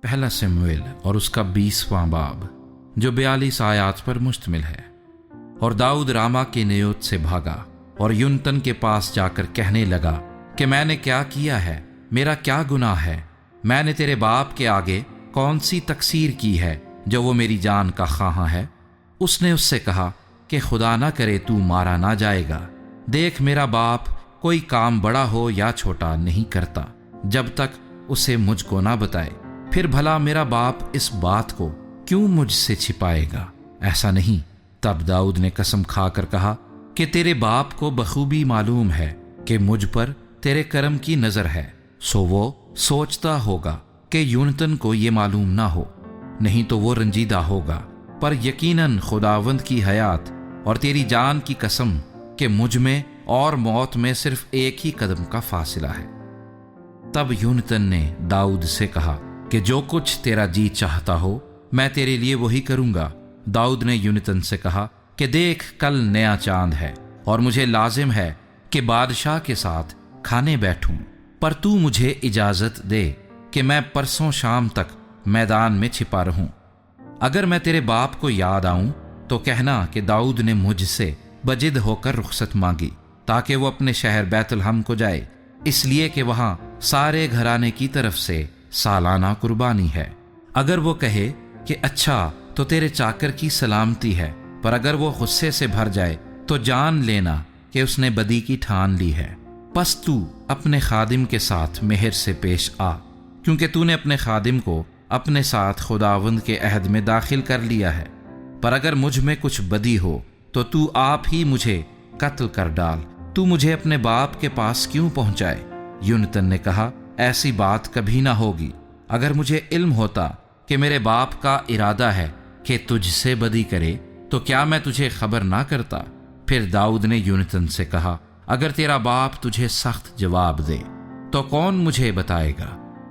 پہلا سمویل اور اس کا 20واں باب جو 42 آیات پر مشتمل ہے۔ اور داؤد راما کے نیوت سے بھاگا اور یونتن کے پاس جا کر کہنے لگا کہ میں نے کیا کیا ہے، میرا کیا گناہ ہے، میں نے تیرے باپ کے آگے کون سی تقصیر کی ہے جو وہ میری جان کا خواہاں ہے؟ اس نے اس سے کہا کہ خدا نہ کرے تو مارا نہ جائے گا، دیکھ میرا باپ کوئی کام بڑا ہو یا چھوٹا نہیں کرتا جب تک اسے مجھ کو نہ بتائے، پھر بھلا میرا باپ اس بات کو کیوں مجھ سے چھپائے گا؟ ایسا نہیں۔ تب داؤد نے قسم کھا کر کہا کہ تیرے باپ کو بخوبی معلوم ہے کہ مجھ پر تیرے کرم کی نظر ہے، سو وہ سوچتا ہوگا کہ یونتن کو یہ معلوم نہ ہو، نہیں تو وہ رنجیدہ ہوگا، پر یقیناً خداوند کی حیات اور تیری جان کی قسم کہ مجھ میں اور موت میں صرف ایک ہی قدم کا فاصلہ ہے۔ تب یونتن نے داؤد سے کہا کہ جو کچھ تیرا جی چاہتا ہو میں تیرے لیے وہی کروں گا۔ داؤد نے یونتن سے کہا کہ دیکھ کل نیا چاند ہے اور مجھے لازم ہے کہ بادشاہ کے ساتھ کھانے بیٹھوں، پر تو مجھے اجازت دے کہ میں پرسوں شام تک میدان میں چھپا رہوں۔ اگر میں تیرے باپ کو یاد آؤں تو کہنا کہ داؤد نے مجھ سے بجد ہو کر رخصت مانگی تاکہ وہ اپنے شہر بیت الحم کو جائے، اس لیے کہ وہاں سارے گھرانے کی طرف سے سالانہ قربانی ہے۔ اگر وہ کہے کہ اچھا تو تیرے چاکر کی سلامتی ہے، پر اگر وہ غصے سے بھر جائے تو جان لینا کہ اس نے بدی کی ٹھان لی ہے۔ پس تو اپنے خادم کے ساتھ مہر سے پیش آ، کیونکہ تو نے اپنے خادم کو اپنے ساتھ خداوند کے عہد میں داخل کر لیا ہے، پر اگر مجھ میں کچھ بدی ہو تو آپ ہی مجھے قتل کر ڈال، تو مجھے اپنے باپ کے پاس کیوں پہنچائے؟ یونتن نے کہا ایسی بات کبھی نہ ہوگی، اگر مجھے علم ہوتا کہ میرے باپ کا ارادہ ہے کہ تجھ سے بدی کرے تو کیا میں تجھے خبر نہ کرتا؟ پھر داؤد نے یونتن سے کہا اگر تیرا باپ تجھے سخت جواب دے تو کون مجھے بتائے گا؟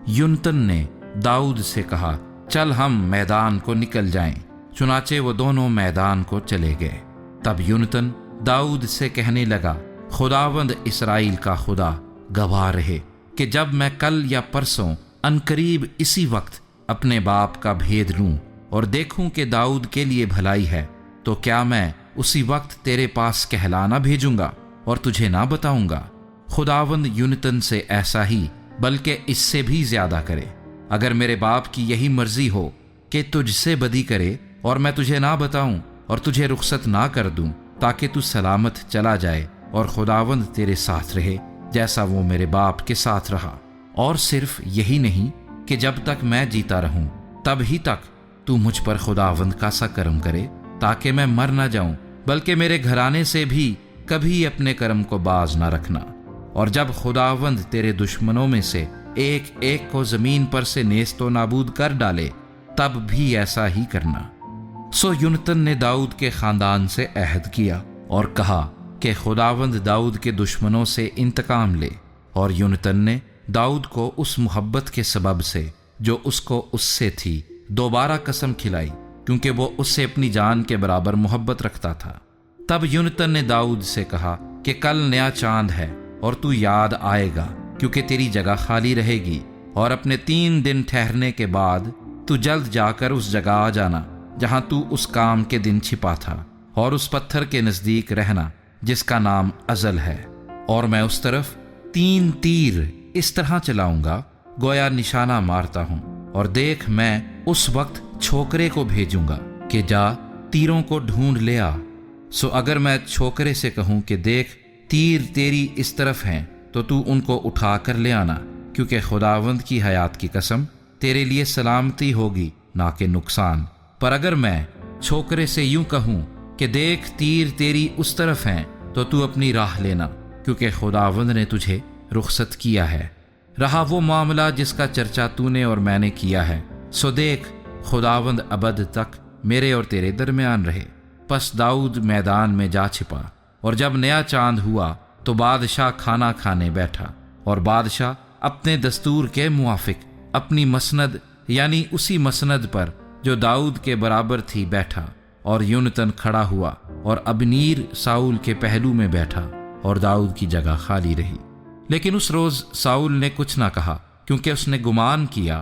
یونتن نے داؤد سے کہا چل ہم میدان کو نکل جائیں، چنانچہ وہ دونوں میدان کو چلے گئے۔ تب یونتن داؤد سے کہنے لگا خداوند اسرائیل کا خدا گواہ رہے کہ جب میں کل یا پرسوں عنقریب اسی وقت اپنے باپ کا بھید لوں اور دیکھوں کہ داؤد کے لیے بھلائی ہے، تو کیا میں اسی وقت تیرے پاس کہلانا بھیجوں گا اور تجھے نہ بتاؤں گا؟ خداوند یونتن سے ایسا ہی بلکہ اس سے بھی زیادہ کرے، اگر میرے باپ کی یہی مرضی ہو کہ تجھ سے بدی کرے اور میں تجھے نہ بتاؤں اور تجھے رخصت نہ کر دوں تاکہ تو سلامت چلا جائے اور خداوند تیرے ساتھ رہے جیسا وہ میرے باپ کے ساتھ رہا، اور صرف یہی نہیں کہ جب تک میں جیتا رہوں تب ہی تک تو مجھ پر خداوند کا سا کرم کرے تاکہ میں مر نہ جاؤں، بلکہ میرے گھرانے سے بھی کبھی اپنے کرم کو باز نہ رکھنا، اور جب خداوند تیرے دشمنوں میں سے ایک ایک کو زمین پر سے نیست و نابود کر ڈالے تب بھی ایسا ہی کرنا۔ سو یونتن نے داؤد کے خاندان سے عہد کیا اور کہا کہ خداوند داؤد کے دشمنوں سے انتقام لے، اور یونتن نے داؤد کو اس محبت کے سبب سے جو اس کو اس سے تھی دوبارہ قسم کھلائی، کیونکہ وہ اس سے اپنی جان کے برابر محبت رکھتا تھا۔ تب یونتن نے داؤد سے کہا کہ کل نیا چاند ہے اور تو یاد آئے گا، کیونکہ تیری جگہ خالی رہے گی، اور اپنے 3 دن ٹھہرنے کے بعد تو جلد جا کر اس جگہ آ جانا جہاں تو اس کام کے دن چھپا تھا، اور اس پتھر کے نزدیک رہنا جس کا نام ازل ہے، اور میں اس طرف 3 تیر اس طرح چلاؤں گا گویا نشانہ مارتا ہوں، اور دیکھ میں اس وقت چھوکرے کو بھیجوں گا کہ جا تیروں کو ڈھونڈ لے آ۔ سو اگر میں چھوکرے سے کہوں کہ دیکھ تیر تیری اس طرف ہیں تو ان کو اٹھا کر لے آنا، کیونکہ خداوند کی حیات کی قسم تیرے لیے سلامتی ہوگی نہ کہ نقصان۔ پر اگر میں چھوکرے سے یوں کہوں کہ دیکھ تیر تیری اس طرف ہیں تو اپنی راہ لینا، کیونکہ خداوند نے تجھے رخصت کیا ہے۔ رہا وہ معاملہ جس کا چرچا تو نے اور میں نے کیا ہے، سو دیکھ خداوند ابد تک میرے اور تیرے درمیان رہے۔ پس داؤد میدان میں جا چھپا، اور جب نیا چاند ہوا تو بادشاہ کھانا کھانے بیٹھا، اور بادشاہ اپنے دستور کے موافق اپنی مسند یعنی اسی مسند پر جو داؤد کے برابر تھی بیٹھا، اور یونتن کھڑا ہوا اور ابنیر ساؤل کے پہلو میں بیٹھا، اور داؤد کی جگہ خالی رہی۔ لیکن اس روز ساؤل نے کچھ نہ کہا، کیونکہ اس نے گمان کیا